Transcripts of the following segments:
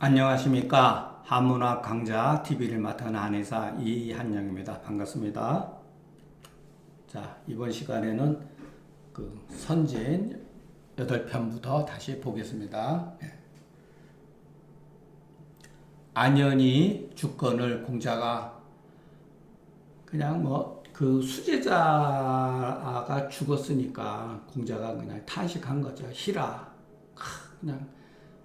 안녕하십니까. 한문학 강좌 TV를 맡은 한의사 이한영입니다. 반갑습니다. 자, 이번 시간에는 선진 8편부터 다시 보겠습니다. 안연히 주건을 공자가 그냥 수제자가 죽었으니까 공자가 그냥 탄식한 거죠. 희라. 그냥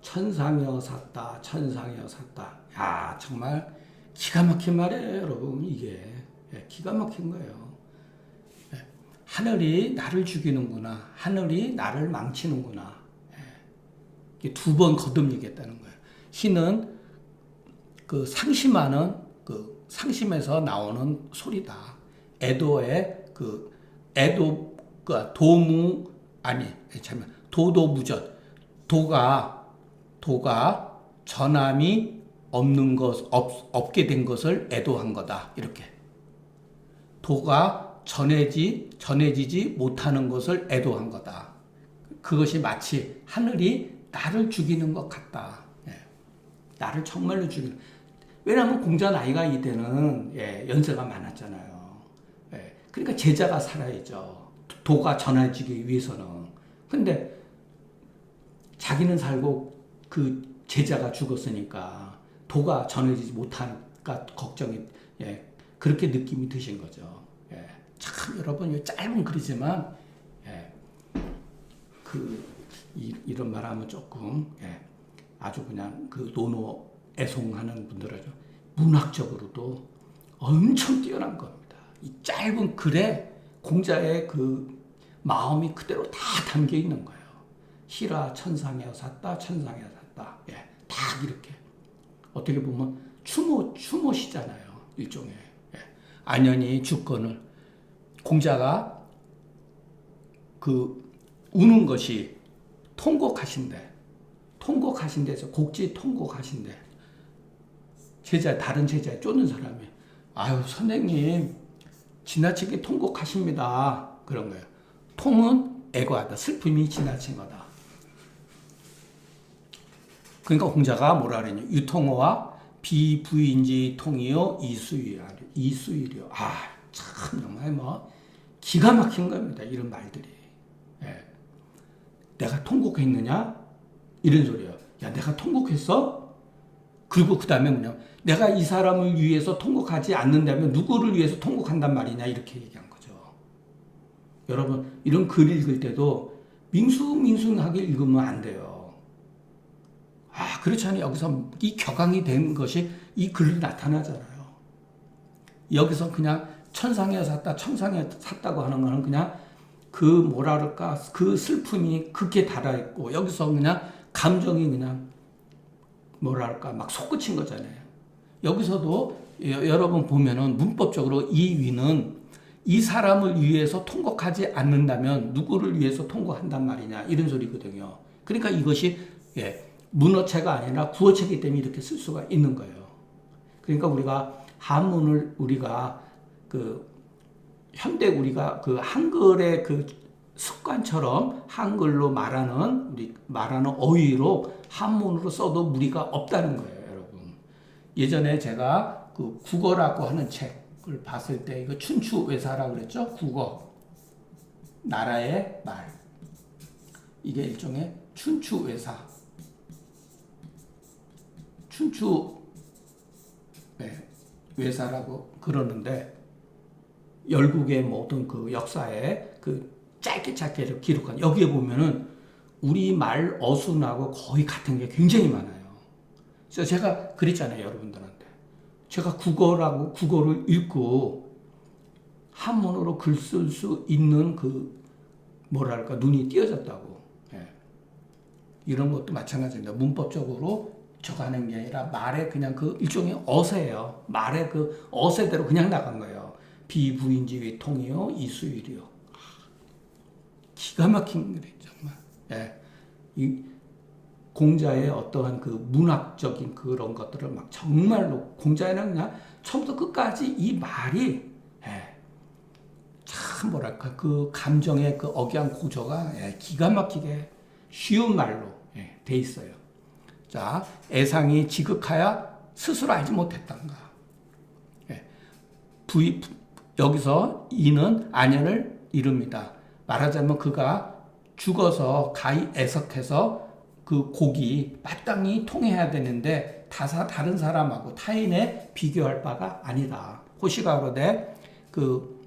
천상이여 샀다, 천상이여 샀다. 야, 정말 기가 막힌 말이에요, 여러분. 이게 기가 막힌 거예요. 하늘이 나를 죽이는구나, 하늘이 나를 망치는구나. 이게 두 번 거듭리겠다는 거예요. 희는 그 상심하는 그 상심에서 나오는 소리다. 애도의 애도 도무 아니 잠깐 도도무전 도가 전함이 없는 것 없게 된 것을 애도한 거다. 이렇게 도가 전해지지 못하는 것을 애도한 거다. 그것이 마치 하늘이 나를 죽이는 것 같다. 나를 정말로 죽이는. 왜냐하면 공자 나이가 이때는 연세가 많았잖아요. 그러니까 제자가 살아야죠. 도가 전해지기 위해서는. 근데 자기는 살고 그 제자가 죽었으니까 도가 전해지지 못하니까 걱정이 그렇게 느낌이 드신 거죠. 참 여러분 짧은 글이지만 이런 말하면 조금 아주 그냥 그 노노애송하는 분들은 문학적으로도 엄청 뛰어난 겁니다. 이 짧은 글에 공자의 그 마음이 그대로 다 담겨 있는 거예요. 희라 천상이여 샀다, 천상이여 샀다. 딱 이렇게 어떻게 보면 추모시잖아요. 일종의 안연히 주건을 공자가 우는 것이 통곡하신데서 곡지 통곡하신데 다른 제자에 쫓는 사람이 아유 선생님 지나치게 통곡하십니다. 그런 거예요. 통은 애고하다. 슬픔이 지나친 거다. 그러니까 공자가 뭐라 그랬냐. 유통어와 비부인지 통이요 이수일이요. 참 정말 기가 막힌 겁니다. 이런 말들이. 내가 통곡했느냐? 이런 소리예요. 야, 내가 통곡했어? 그리고 그 다음에 내가 이 사람을 위해서 통곡하지 않는다면 누구를 위해서 통곡한단 말이냐? 이렇게 얘기한 거죠. 여러분, 이런 글 읽을 때도 밍숭밍숭하게 읽으면 안 돼요. 그렇잖아요. 여기서 이 격앙이 된 것이 이 글이 나타나잖아요. 여기서 그냥 천상에 샀다, 청상에 샀다고 하는 거는 그냥 그 슬픔이 극에 달아있고, 여기서 그냥 감정이 그냥 막 솟구친 거잖아요. 여기서도 여러분 보면은 문법적으로 이 위는 이 사람을 위해서 통곡하지 않는다면 누구를 위해서 통곡한단 말이냐, 이런 소리거든요. 그러니까 이것이 문어체가 아니라 구어체이기 때문에 이렇게 쓸 수가 있는 거예요. 그러니까 우리가 한문을 현대 우리가 한글의 습관처럼 한글로 말하는 어휘로 한문으로 써도 무리가 없다는 거예요, 여러분. 예전에 제가 국어라고 하는 책을 봤을 때 이거 춘추외사라고 그랬죠? 국어. 나라의 말. 이게 일종의 춘추외사. 춘추외사라고 그러는데 열국의 모든 역사에 짧게 기록한 여기에 보면은 우리 말 어순하고 거의 같은 게 굉장히 많아요. 그래서 제가 그랬잖아요, 여러분들한테. 제가 국어를 읽고 한문으로 글 쓸 수 있는 눈이 띄어졌다고. 이런 것도 마찬가지입니다. 문법적으로 적하는 게 아니라 말의 그냥 일종의 어세예요. 말의 어세대로 그냥 나간 거예요. 비부인지 통이요 이수일이요. 기가 막힌 글이 정말. 이 공자의 어떠한 문학적인 그런 것들을 정말로 공자는 그냥 처음부터 끝까지 이 말이 참 뭐랄까 감정의 억양 고조가 기가 막히게 쉬운 말로 돼 있어요. 자, 애상이 지극하여 스스로 알지 못했던가. 예. 여기서 이는 안연을 이룹니다. 말하자면 그가 죽어서 가히 애석해서 그 곡이 마땅히 통해야 되는데 다른 사람하고 타인에 비교할 바가 아니다. 호시가 그러되 그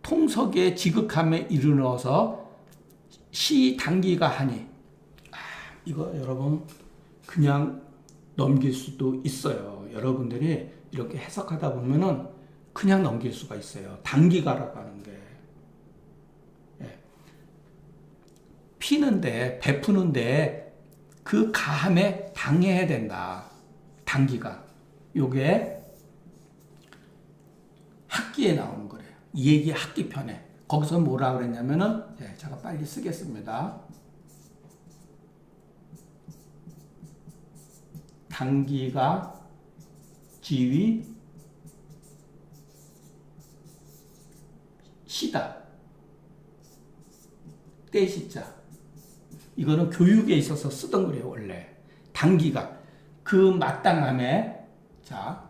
통석의 지극함에 이르러서 시 단기가 하니 이거 여러분 그냥 넘길 수도 있어요. 여러분들이 이렇게 해석하다 보면은 그냥 넘길 수가 있어요. 단기가라고 하는 게. 예. 피는데, 베푸는데 그 가함에 당해야 된다. 단기가. 요게 학기에 나오는 거래요. 이 얘기 학기 편에. 거기서 뭐라 그랬냐면은, 예, 제가 빨리 쓰겠습니다. 단기가 지위 시다. 떼시자. 이거는 교육에 있어서 쓰던 거래요, 원래. 단기가. 그 마땅함에, 자,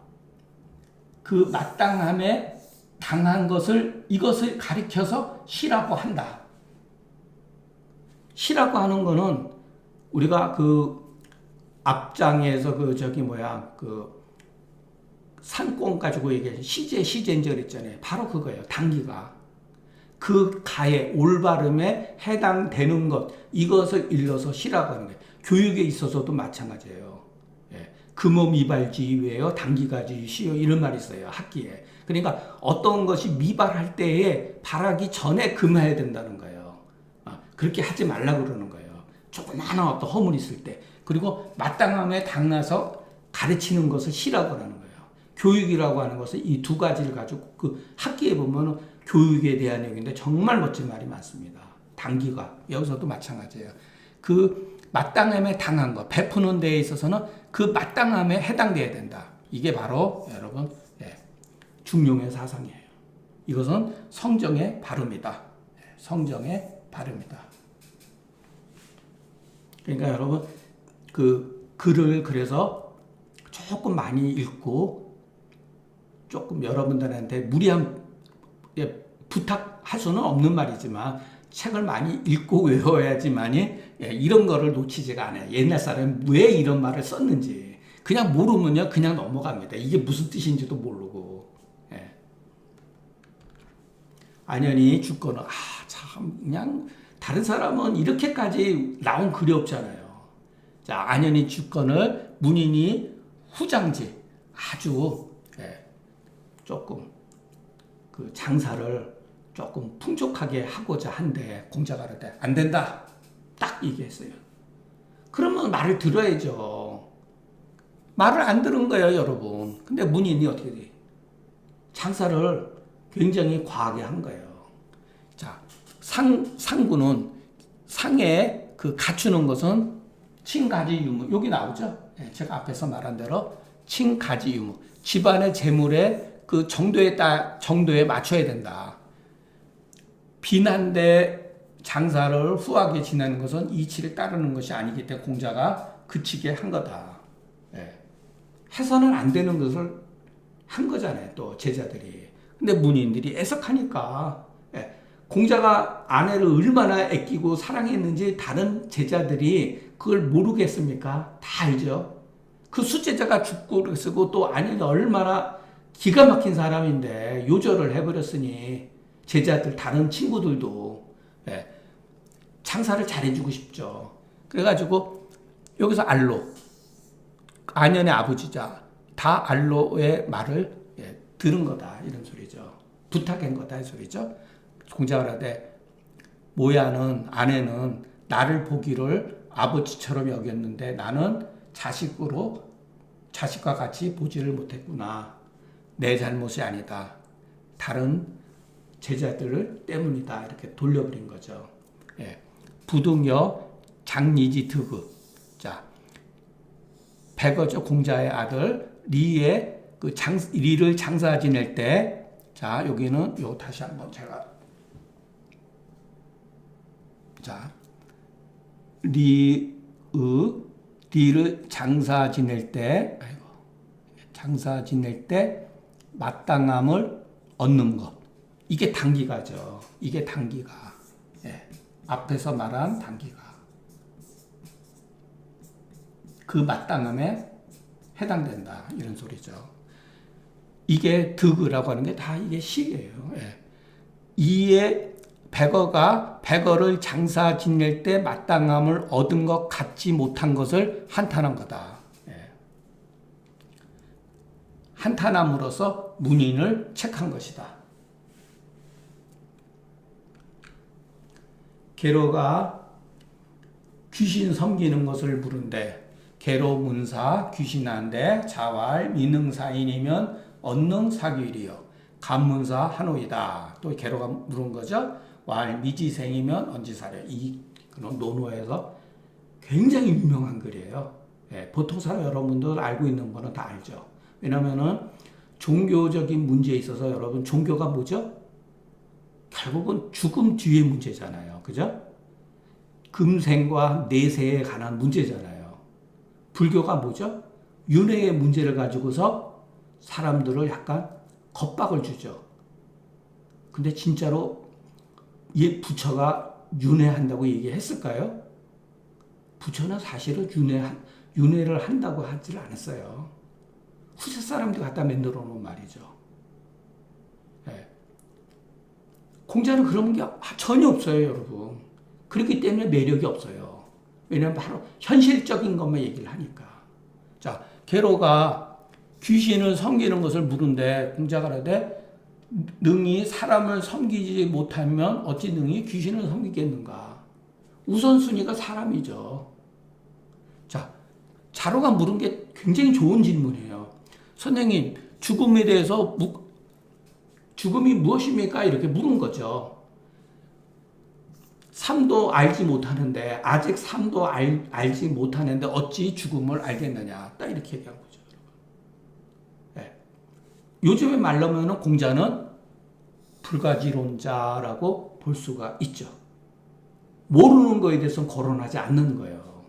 그 마땅함에 당한 이것을 가리켜서 시라고 한다. 시라고 하는 거는 우리가 그 앞장에서 산권 가지고 얘기해 시제인절 있잖아요. 바로 그거예요. 단기가. 그 가에 올바름에 해당되는 것, 이것을 일러서 시라고 하는 거예요. 교육에 있어서도 마찬가지예요. 예. 금호미발지위에요, 단기가지시요 이런 말이 있어요. 학기에. 그러니까 어떤 것이 미발할 때에 발하기 전에 금해야 된다는 거예요. 그렇게 하지 말라고 그러는 거예요. 조그마한 어떤 허물이 있을 때. 그리고 마땅함에 당나서 가르치는 것을 시라고 하는 거예요. 교육이라고 하는 것은 이 두 가지를 가지고 그 학기에 보면 교육에 대한 얘기인데 정말 멋진 말이 많습니다. 단기가. 여기서도 마찬가지예요. 그 마땅함에 당한 것, 베푸는 데에 있어서는 그 마땅함에 해당돼야 된다. 이게 바로 여러분 중용의 사상이에요. 이것은 성정의 발음이다. 성정의 발음이다. 그러니까 여러분 그 글을 그래서 조금 많이 읽고 조금 여러분들한테 무리한 부탁할 수는 없는 말이지만 책을 많이 읽고 외워야지만이 이런 거를 놓치지가 않아요. 옛날 사람은 왜 이런 말을 썼는지 그냥 모르면요 그냥 넘어갑니다. 이게 무슨 뜻인지도 모르고. 안연히 주권은 참 그냥 다른 사람은 이렇게까지 나온 글이 없잖아요. 자, 안연히 주권을 문인이 후장지 아주 조금 그 장사를 조금 풍족하게 하고자 한데 공자가 그럴 안 된다. 딱 얘기했어요. 그러면 말을 들어야죠. 말을 안 들은 거예요, 여러분. 근데 문인이 어떻게 돼? 장사를 굉장히 과하게 한 거예요. 자, 상구는 상에 그 갖추는 것은 칭가지유무. 여기 나오죠? 제가 앞에서 말한 대로 칭가지유무. 집안의 재물의 그 정도에 맞춰야 된다. 빈한데 장사를 후하게 지내는 것은 이치를 따르는 것이 아니기 때문에 공자가 그치게 한 거다. 해서는 안 되는 것을 한 거잖아요. 또 제자들이. 근데 문인들이 애석하니까 공자가 아내를 얼마나 아끼고 사랑했는지 다른 제자들이 그걸 모르겠습니까? 다 알죠. 그 수제자가 죽고 쓰고 또 아내는 얼마나 기가 막힌 사람인데 요절을 해버렸으니 제자들 다른 친구들도 장사를 잘해주고 싶죠. 그래가지고 여기서 알로 안연의 아버지자 다 알로의 말을 들은 거다 이런 소리죠. 부탁한 거다 이 소리죠. 공자가 하되 모야는 아내는 나를 보기를 아버지처럼 여겼는데 나는 자식과 같이 보지를 못했구나. 내 잘못이 아니다. 다른 제자들 때문이다. 이렇게 돌려버린 거죠. 부등여 장리지 득의. 자, 백어죠. 공자의 아들 리의 리를 장사 지낼 때, 자, 여기는 다시 한번 리의 디를 장사 지낼 때 마땅함을 얻는 것. 이게 단기가죠. 이게 단기가. 예. 앞에서 말한 단기가. 그 마땅함에 해당된다. 이런 소리죠. 이게 득이라고 하는 게 다 이게 시예요. 예. 이에 백어를 장사 지낼 때 마땅함을 얻은 것 갖지 못한 것을 한탄한 거다. 예. 한탄함으로써 문인을 책한 것이다. 게로가 귀신 섬기는 것을 물은데 게로 문사 귀신한데 자왈 미능사인이면 언능 사귀리요 간문사 한호이다. 또 게로가 물은 거죠. 왈 미지생이면 언지사려. 이 논어에서 굉장히 유명한 글이에요. 예, 보통 사람 여러분들 알고 있는 거는 다 알죠. 왜냐면은 종교적인 문제에 있어서 여러분 종교가 뭐죠? 결국은 죽음 뒤의 문제잖아요. 그죠? 금생과 내세에 관한 문제잖아요. 불교가 뭐죠? 윤회의 문제를 가지고서 사람들을 약간 겁박을 주죠. 근데 진짜로 이 부처가 윤회한다고 얘기했을까요? 부처는 사실은 윤회를 한다고 하질 않았어요. 후세 사람들이 갖다 만들어 놓은 말이죠. 네. 공자는 그런 게 전혀 없어요, 여러분. 그렇기 때문에 매력이 없어요. 왜냐하면 바로 현실적인 것만 얘기를 하니까. 자, 게로가 귀신을 섬기는 것을 물은데 공자가 그러되 능히 사람을 섬기지 못하면 어찌 능히 귀신을 섬기겠는가? 우선순위가 사람이죠. 자, 자로가 물은 게 굉장히 좋은 질문이에요. 선생님, 죽음에 대해서 죽음이 무엇입니까? 이렇게 물은 거죠. 삶도 알지 못하는데 아직 삶도 알지 못하는데 어찌 죽음을 알겠느냐? 딱 이렇게 얘기한 거죠. 네. 요즘에 말로는 공자는 불가지론자라고 볼 수가 있죠. 모르는 거에 대해서는 거론하지 않는 거예요.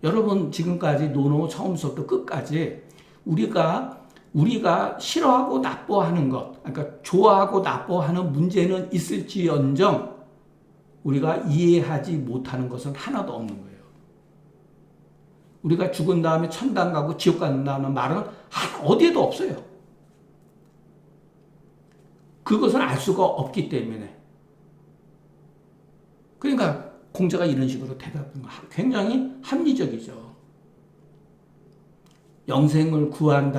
여러분 지금까지 논어 처음부터 끝까지 우리가 싫어하고 나빠하는 것, 그러니까 좋아하고 나빠하는 문제는 있을지언정 우리가 이해하지 못하는 것은 하나도 없는 거예요. 우리가 죽은 다음에 천당 가고 지옥 간다는 말은 어디에도 없어요. 그것은 알 수가 없기 때문에. 그러니까 공자가 이런 식으로 대답하는 거 굉장히 합리적이죠. 영생을 구해야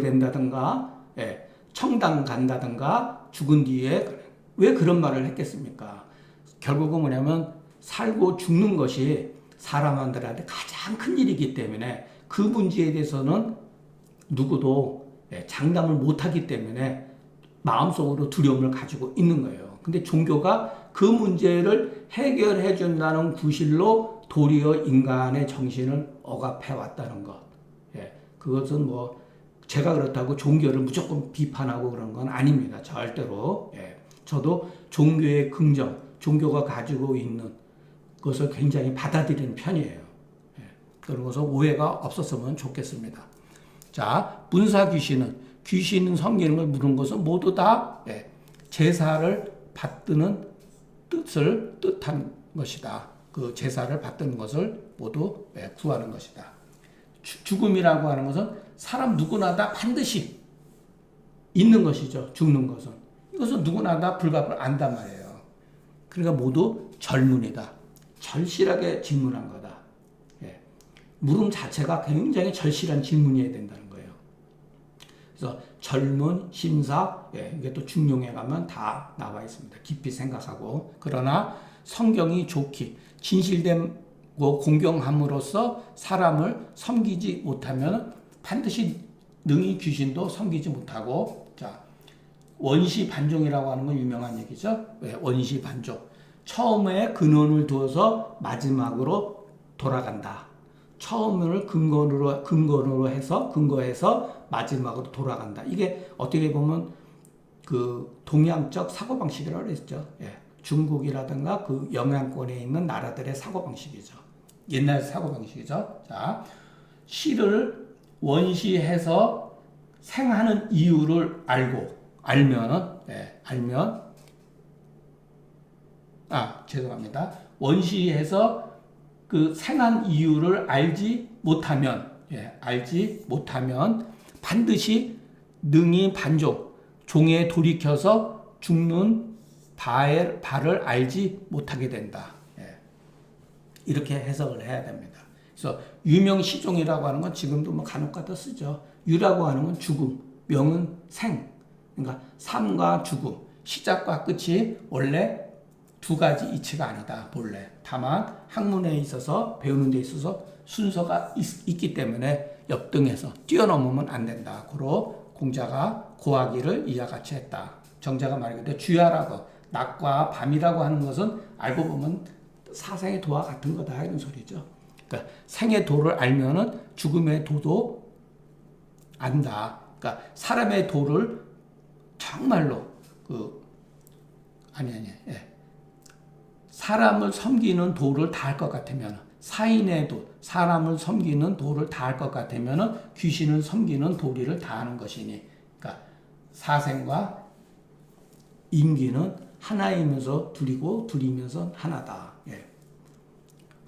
된다든가, 청당 간다든가, 죽은 뒤에 왜 그런 말을 했겠습니까? 결국은 뭐냐면 살고 죽는 것이 사람들한테 가장 큰 일이기 때문에 그 문제에 대해서는 누구도 장담을 못하기 때문에 마음속으로 두려움을 가지고 있는 거예요. 근데 종교가 그 문제를 해결해 준다는 구실로 도리어 인간의 정신을 억압해 왔다는 것. 그것은 뭐 제가 그렇다고 종교를 무조건 비판하고 그런 건 아닙니다. 절대로. 저도 종교의 긍정, 종교가 가지고 있는 것을 굉장히 받아들이는 편이에요. 그런 것은 오해가 없었으면 좋겠습니다. 자, 문사 귀신은 섬기는 걸 물은 것은 모두 다 제사를 받드는 뜻을 뜻한 것이다. 그 제사를 받드는 것을 모두 구하는 것이다. 죽음이라고 하는 것은 사람 누구나 다 반드시 있는 것이죠. 죽는 것은. 이것은 누구나 다 불가피를 안단 말이에요. 그러니까 모두 절문이다. 절실하게 질문한 거다. 물음 자체가 굉장히 절실한 질문이어야 된다는 거예요. 그래서 절문, 심사, 이게 또 중용에 가면 다 나와 있습니다. 깊이 생각하고. 그러나 성경이 좋기, 진실된 공경함으로써 사람을 섬기지 못하면 반드시 능히 귀신도 섬기지 못하고. 자, 원시반종이라고 하는 건 유명한 얘기죠. 원시반종. 처음에 근원을 두어서 마지막으로 돌아간다. 처음을 근거해서 마지막으로 돌아간다. 이게 어떻게 보면 그 동양적 사고방식이라고 했죠. 중국이라든가 그 영향권에 있는 나라들의 사고방식이죠. 옛날 사고방식이죠. 자, 시를 원시해서 생하는 이유를 알면, 죄송합니다. 원시해서 그 생한 이유를 알지 못하면 반드시 능히 반족, 종에 돌이켜서 죽는 바를 알지 못하게 된다. 이렇게 해석을 해야 됩니다. 그래서 유명시종이라고 하는 건 지금도 뭐 간혹가다 쓰죠. 유라고 하는 건 죽음, 명은 생. 그러니까 삶과 죽음, 시작과 끝이 원래 두 가지 이치가 아니다. 본래. 다만 학문에 있어서 배우는 데 있어서 순서가 있기 때문에 옆등에서 뛰어넘으면 안 된다. 고로 공자가 고하기를 이와 같이 했다. 정자가 말하기를 주야라고 낮과 밤이라고 하는 것은 알고 보면 사생의 도와 같은 거다 이런 소리죠. 그러니까 생의 도를 알면은 죽음의 도도 안다. 그러니까 사람의 도를 정말로 사람을 섬기는 도를 다 할 것 같으면 사인의 도, 사람을 섬기는 도를 다 할 것 같으면 귀신을 섬기는 도리를 다 하는 것이니, 그러니까 사생과 인귀는 하나이면서 둘이고 둘이면서 하나다.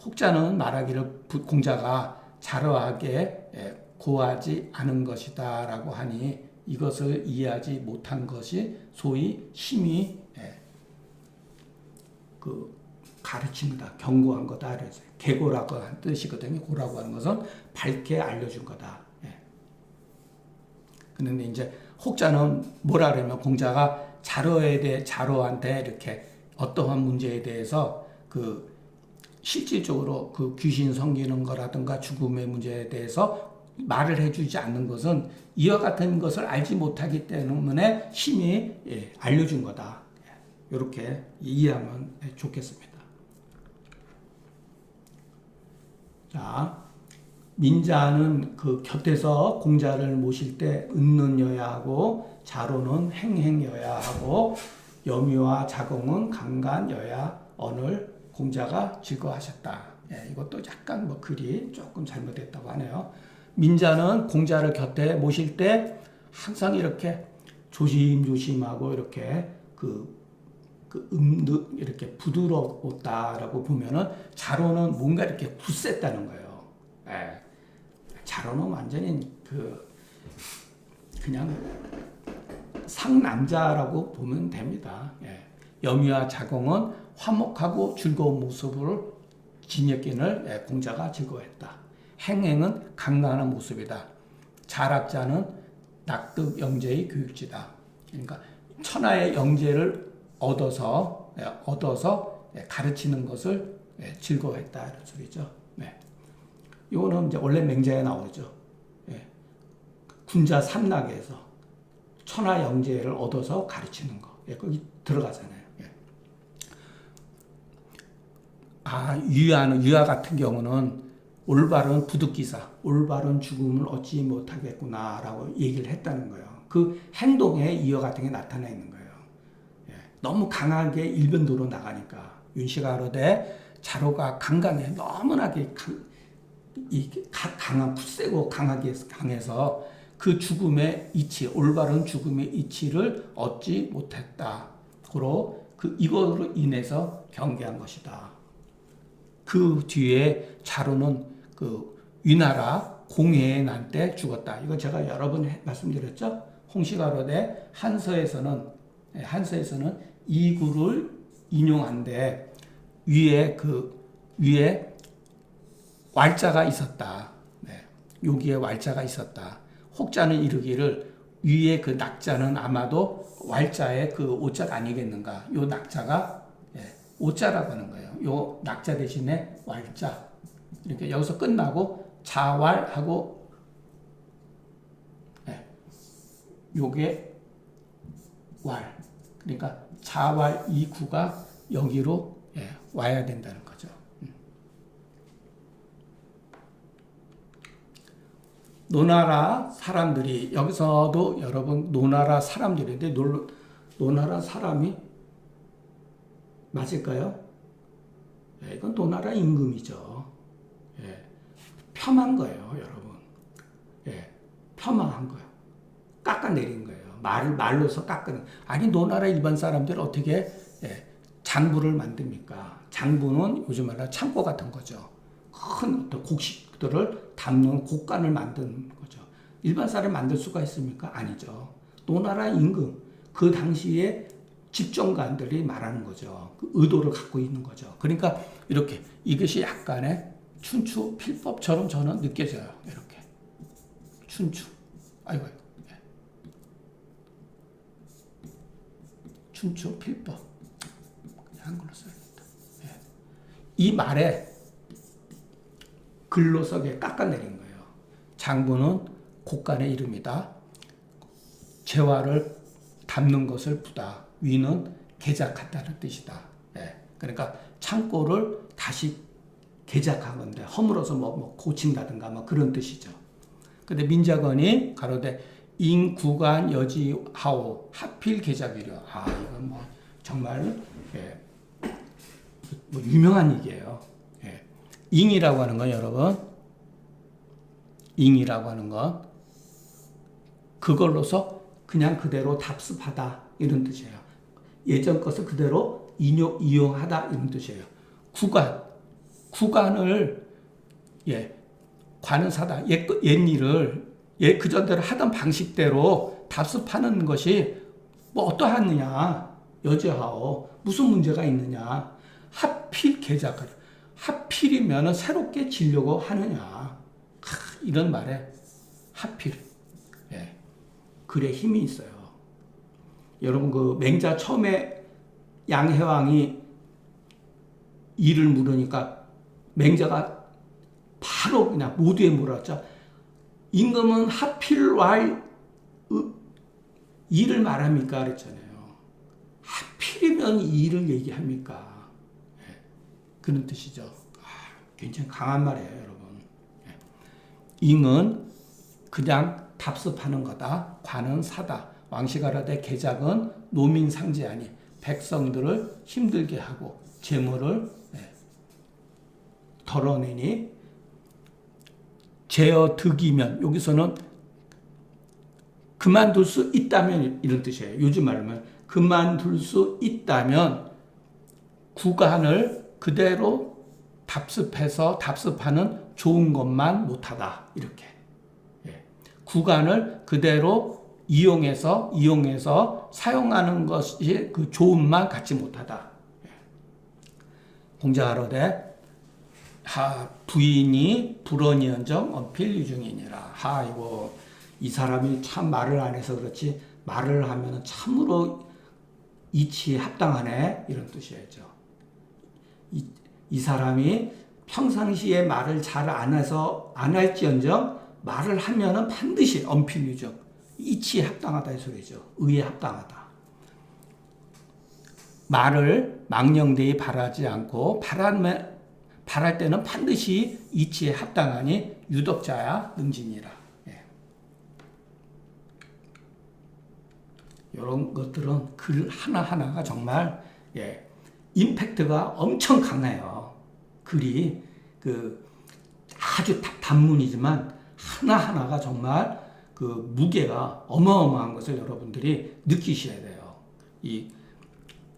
혹자는 말하기를 공자가 자러하게 고하지 않은 것이다 라고 하니 이것을 이해하지 못한 것이 소위 심히 가르칩니다. 경고한 거다. 그래서 계고라고 하는 뜻이거든요. 고라고 하는 것은 밝게 알려준 거다. 그런데 이제 혹자는 뭐라 그러면 공자가 자로한테 이렇게 어떠한 문제에 대해서 실질적으로 귀신 섬기는 거라든가 죽음의 문제에 대해서 말을 해주지 않는 것은 이와 같은 것을 알지 못하기 때문에 심히 알려준 거다. 이렇게 이해하면 좋겠습니다. 자, 민자는 그 곁에서 공자를 모실 때 은는 여야 하고 자로는 행행여야 하고 여미와 자공은 강간여야 언을 공자가 즐거워하셨다. 이것도 약간 글이 조금 잘못됐다고 하네요. 민자는 공자를 곁에 모실 때 항상 이렇게 조심조심하고 이렇게 이렇게 부드러웠다라고 보면은 자로는 뭔가 이렇게 굳셌다는 거예요. 자로는 완전히 그냥 상남자라고 보면 됩니다. 여미와 자공은 화목하고 즐거운 모습을 지녔기를 공자가 즐거워했다. 행행은 강간한 모습이다. 자락자는 낙득 영재의 교육지다. 그러니까 천하의 영재를 얻어서 가르치는 것을 즐거워했다 이런 소리죠. 이거는 이제 원래 맹자에 나오죠. 군자 삼락에서 천하 영재를 얻어서 가르치는 거. 거기 들어가잖아요. 유야 같은 경우는 올바른 부득기사, 올바른 죽음을 얻지 못하겠구나라고 얘기를 했다는 거예요. 그 행동에 이와 같은 게 나타나 있는 거예요. 너무 강하게 일변도로 나가니까 윤씨가 그러되 자로가 강간에 너무나게 강한 굳세고 강하게 강해서 그 죽음의 이치, 올바른 죽음의 이치를 얻지 못했다. 고로 이거로 인해서 경계한 것이다. 그 뒤에 자로는 위나라 공해에 난 때 죽었다. 이거 제가 여러 번 말씀드렸죠. 홍씨가 그러되 한서에서는 이 구를 인용한데 위에 왈자가 있었다. 여기에 왈자가 있었다. 혹자는 이르기를 위에 그 낙자는 아마도 왈자의 오자가 아니겠는가. 요 낙자가 오자라고 하는 거예요. 요 낙자 대신에 왈자. 이렇게 여기서 끝나고 자왈하고 요게 왈. 그러니까 자왈 이 구가 여기로 와야 된다는 거죠. 노나라 사람들이 여기서도 여러분 노나라 사람들인데 노나라 사람이 맞을까요? 이건 노나라 임금이죠. 예. 폄한 거예요, 여러분. 예. 폄하한 거예요. 깎아내린 거예요. 말로서 깎아내. 아니, 노나라 일반 사람들 어떻게 예. 장부를 만듭니까? 장부는 요즘 말로 창고 같은 거죠. 큰 어떤 곡식들을 담는 곡간을 만드는 거죠. 일반 사람이 만들 수가 있습니까? 아니죠. 노나라 임금, 그 당시에 집정관들이 말하는 거죠. 그 의도를 갖고 있는 거죠. 그러니까 이렇게 이것이 약간의 춘추 필법처럼 저는 느껴져요. 이렇게 춘추, 아이고, 예. 춘추 필법 그냥 한글로 써야겠다. 예. 이 말에 글로서게 깎아내린 거예요. 장부는 곡간의 이름이다. 재화를 담는 것을 부다. 위는 개작한다는 뜻이다. 예. 그러니까 창고를 다시 개작한 건데 허물어서 뭐 고친다든가 뭐 그런 뜻이죠. 근데 민자건이 가로되 인구간 여지하오 하필 개작이려. 아, 이건 뭐 정말 예. 뭐 유명한 얘기예요. 예. 잉이라고 하는 건 여러분, 잉이라고 하는 건 그걸로서 그냥 그대로 답습하다 이런 뜻이에요. 예전 것을 그대로 이용하다 이런 뜻이에요. 구간을 예, 관은 사다. 옛 일을 그전대로 하던 방식대로 답습하는 것이 뭐 어떠하느냐. 여제하오. 무슨 문제가 있느냐. 하필 개작을. 하필이면 새롭게 지려고 하느냐. 이런 말에 하필. 예. 글에 힘이 있어요. 여러분 그 맹자 처음에 양해왕이 일을 물으니까 맹자가 바로 그냥 모두에 물었죠. 임금은 하필 왈 일을 말합니까? 그랬잖아요. 하필이면 이 일을 얘기합니까? 예. 그런 뜻이죠. 굉장히 강한 말이에요, 여러분. 예. 잉은 그냥 답습하는 거다. 관은 사다. 왕시가라되 개작은 노민상제하니 백성들을 힘들게 하고 재물을 덜어내니 제어득이면 여기서는 그만둘 수 있다면 이런 뜻이에요. 요즘 말하면 그만둘 수 있다면 구간을 그대로 답습하는 좋은 것만 못하다. 이렇게. 구간을 그대로 이용해서 사용하는 것이 그 좋음만 갖지 못하다. 공자하로되 부인이 불언이언정 언필 유중이니라. 이거 이 사람이 참 말을 안 해서 그렇지 말을 하면 참으로 이치에 합당하네 이런 뜻이었죠. 이 사람이 평상시에 말을 잘 안 해서 안 할지언정 말을 하면은 반드시 언필유정 이치에 합당하다 이 소리죠. 의에 합당하다. 말을 망령되이 바라지 않고 바랄 때는 반드시 이치에 합당하니 유덕자야 능진이라. 예. 이런 것들은 글 하나하나가 정말 임팩트가 엄청 강해요. 글이 아주 단문이지만 하나하나가 정말 그 무게가 어마어마한 것을 여러분들이 느끼셔야 돼요. 이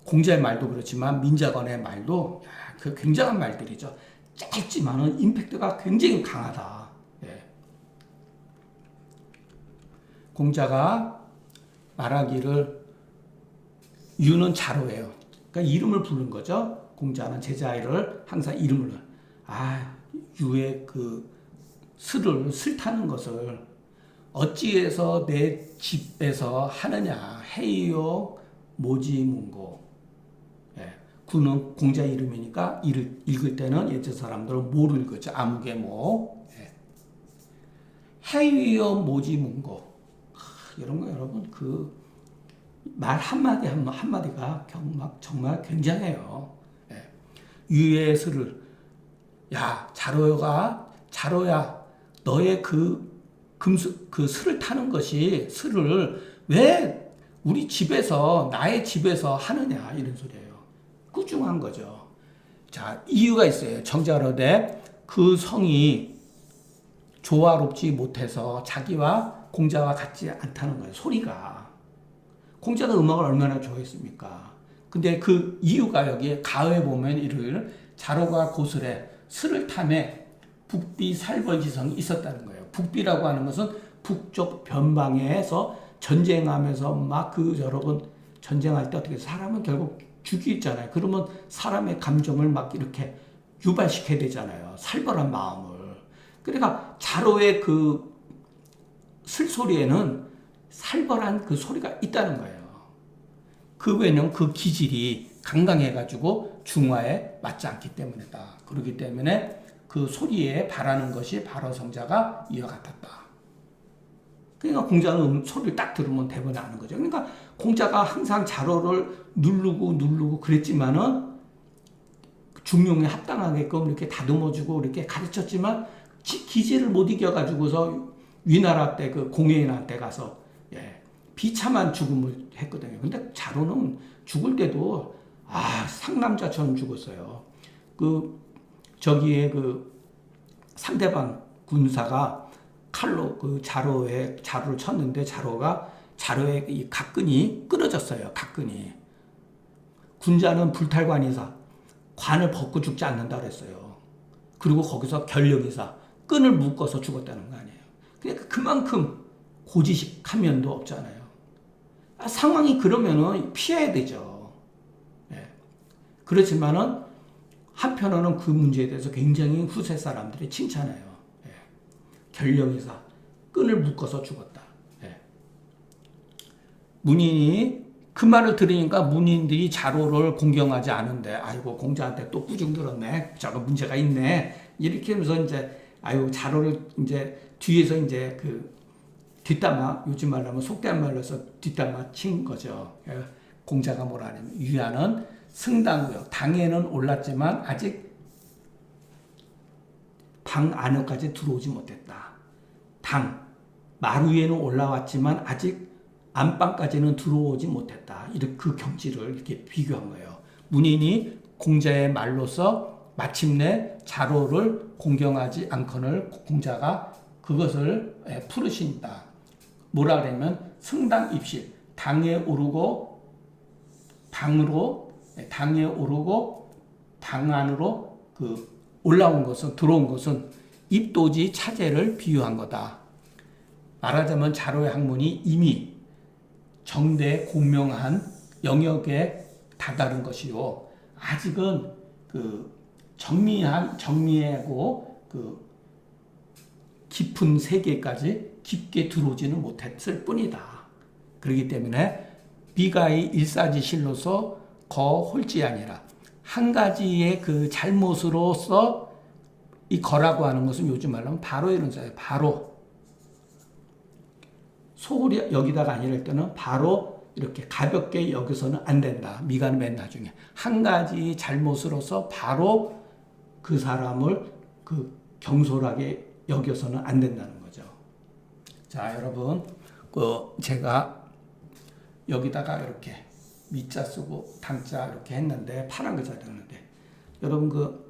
공자의 말도 그렇지만 민자건의 말도 그 굉장한 말들이죠. 짧지만은 임팩트가 굉장히 강하다. 예. 공자가 말하기를 유는 자로예요. 그러니까 이름을 부른 거죠. 공자는 제자를 항상 이름을 유의 그 슬 타는 것을 어찌해서 내 집에서 하느냐 해이요 모지문고. 구는 공자 이름이니까 읽을 때는 옛날 사람들은 모를 읽었죠. 아무개 모. 해이요 모지문고. 이런 거 여러분 그 말 한마디 한마디가 정말 굉장해요. 유의 슬을 자로야 너의 그 슬을 타는 것이 슬을 왜 우리 집에서 나의 집에서 하느냐 이런 소리예요. 꾸중한 거죠. 자, 이유가 있어요. 정자로되 그 성이 조화롭지 못해서 자기와 공자와 같지 않다는 거예요. 소리가. 공자가 음악을 얼마나 좋아했습니까? 근데 그 이유가 여기에 가에 보면 이를 자로가 고슬에 스를 탐해 북비 살벌지성이 있었다는 거예요. 북비라고 하는 것은 북쪽 변방에서 전쟁하면서 막 여러분 전쟁할 때 어떻게 사람은 결국 죽이잖아요. 그러면 사람의 감정을 막 이렇게 유발시켜야 되잖아요. 살벌한 마음을. 그러니까 자로의 그 슬소리에는 살벌한 그 소리가 있다는 거예요. 그 왜냐면 그 기질이 강강해가지고 중화에 맞지 않기 때문이다. 그렇기 때문에 그 소리에 바라는 것이 바로성자가 이와 같았다. 그러니까 공자는 소리를 딱 들으면 대번에 아는 거죠. 그러니까 공자가 항상 자로를 누르고 그랬지만은 중용에 합당하게끔 이렇게 다듬어주고 이렇게 가르쳤지만 기질을 못 이겨가지고서 위나라 때 그 공예인한테 가서 비참한 죽음을 했거든요. 근데 자로는 죽을 때도 상남자처럼 죽었어요. 저기에 상대방 군사가 칼로 자로를 쳤는데 자로의 이 각근이 끊어졌어요. 각근이. 군자는 불탈관이사 관을 벗고 죽지 않는다 그랬어요. 그리고 거기서 결력이사 끈을 묶어서 죽었다는 거 아니에요. 그러니까 그만큼 고지식한 면도 없잖아요. 상황이 그러면은 피해야 되죠. 그렇지만은 한편으로는 그 문제에 대해서 굉장히 후세 사람들이 칭찬해요. 결력이사 끈을 묶어서 죽었다. 문인이 그 말을 들으니까 문인들이 자로를 공경하지 않은데 아이고 공자한테 또 꾸중 들었네. 저거 문제가 있네. 이렇게 하면서 이제 자로를 이제 뒤에서 이제 뒷담화, 요즘 말로 하면 속된 말로 해서 뒷담화 친 거죠. 공자가 뭐라 하냐면 유야는 승당구역 당에는 올랐지만 아직 방 안으로까지 들어오지 못했다. 마루 위에는 올라왔지만 아직 안방까지는 들어오지 못했다. 이렇게 그 경지를 이렇게 비교한 거예요. 문인이 공자의 말로서 마침내 자로를 공경하지 않거늘 공자가 그것을 풀으신다. 뭐라 그러면 승당 입실 당에 오르고 당에 오르고 방 안으로 올라온 것은 들어온 것은 입도지 차제를 비유한 거다. 말하자면 자로의 학문이 이미 정대에 공명한 영역에 다다른 것이요. 아직은 정미하고 깊은 세계까지 깊게 들어오지는 못했을 뿐이다. 그렇기 때문에 비가의 일사지실로서 거홀지 아니라 한 가지의 그 잘못으로서 이 거라고 하는 것은 요즘 말로 하면 바로 이런 자예요. 바로 소홀히 여기다가 아니랄 때는 바로 이렇게 가볍게 여기서는 안 된다. 미가는 맨 나중에 한 가지 잘못으로서 바로 그 사람을 경솔하게 여겨서는 안 된다는 거죠. 자, 여러분, 제가 여기다가 이렇게 미자 쓰고 당자 이렇게 했는데 파란 글자 되는데 여러분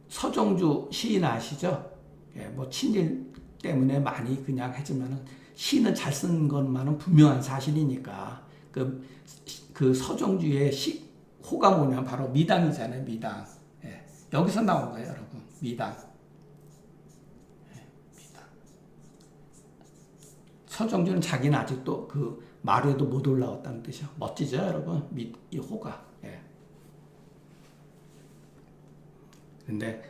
서정주 시인 아시죠? 뭐 친일 때문에 많이 그냥 했지만은 시는 잘 쓴 것만은 분명한 사실이니까 그 서정주의 호가 뭐냐면 바로 미당이잖아요. 미당. 여기서 나온 거예요, 여러분. 미당. 미당. 서정주는 자기는 아직도 마루에도 못 올라왔다는 뜻이요. 멋지죠, 여러분? 이 호가. 근데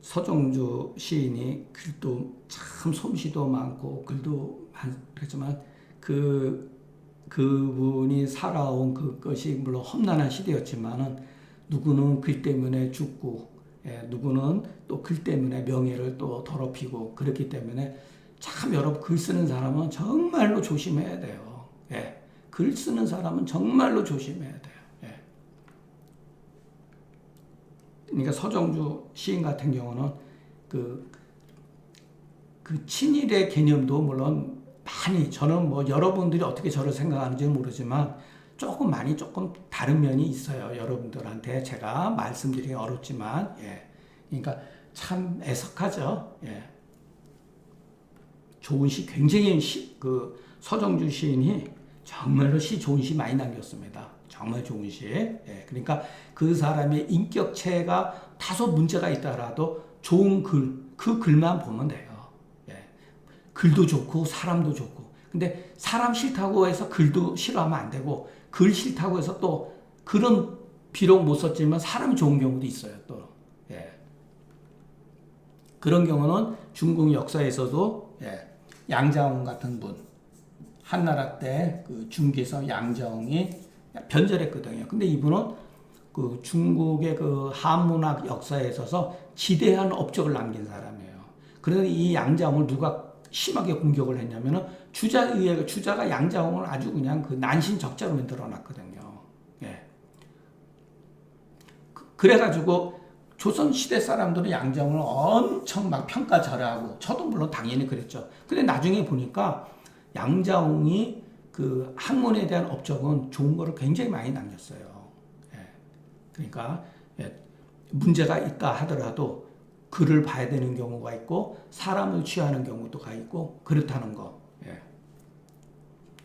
서정주 시인이 글도 참 솜씨도 많고 글도 그렇지만 그분이 살아온 그것이 물론 험난한 시대였지만은 누구는 글 때문에 죽고 누구는 또 글 때문에 명예를 또 더럽히고 그렇기 때문에 참 여러분 글 쓰는 사람은 정말로 조심해야 돼요. 글 쓰는 사람은 정말로 조심해야 돼요. 그러니까 서정주 시인 같은 경우는 그 친일의 개념도 물론 많이 저는 뭐 여러분들이 어떻게 저를 생각하는지는 모르지만 조금 다른 면이 있어요. 여러분들한테 제가 말씀드리기 어렵지만 그러니까 참 애석하죠. 예. 좋은 시, 굉장히 그 서정주 시인이 정말로 좋은 시 많이 남겼습니다. 정말 좋은 시. 예. 그러니까 그 사람의 인격체가 다소 문제가 있다라도 좋은 글, 그 글만 보면 돼요. 예. 글도 좋고 사람도 좋고. 근데 사람 싫다고 해서 글도 싫어하면 안 되고, 글 싫다고 해서 또 글은 비록 못 썼지만 사람이 좋은 경우도 있어요. 또. 예. 그런 경우는 중국 역사에서도 양자홍 같은 분, 한나라 때 그 중기서 양자홍이 변절했거든요. 근데 이분은 그 중국의 그 한문학 역사에 있어서 지대한 업적을 남긴 사람이에요. 그래서 이 양자홍을 누가 심하게 공격을 했냐면은 주자가 양자홍을 아주 그냥 그 난신적자로 만들어놨거든요. 예. 그래가지고 조선 시대 사람들은 양자홍을 엄청 막 평가절하하고, 저도 물론 당연히 그랬죠. 근데 나중에 보니까 양자홍이 그 학문에 대한 업적은 좋은 거를 굉장히 많이 남겼어요. 예. 그러니까 문제가 있다 하더라도 글을 봐야 되는 경우가 있고 사람을 취하는 경우도 있고 그렇다는 거.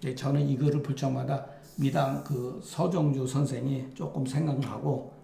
예. 저는 이거를 볼 적마다 미당 그 서정주 선생이 조금 생각나고,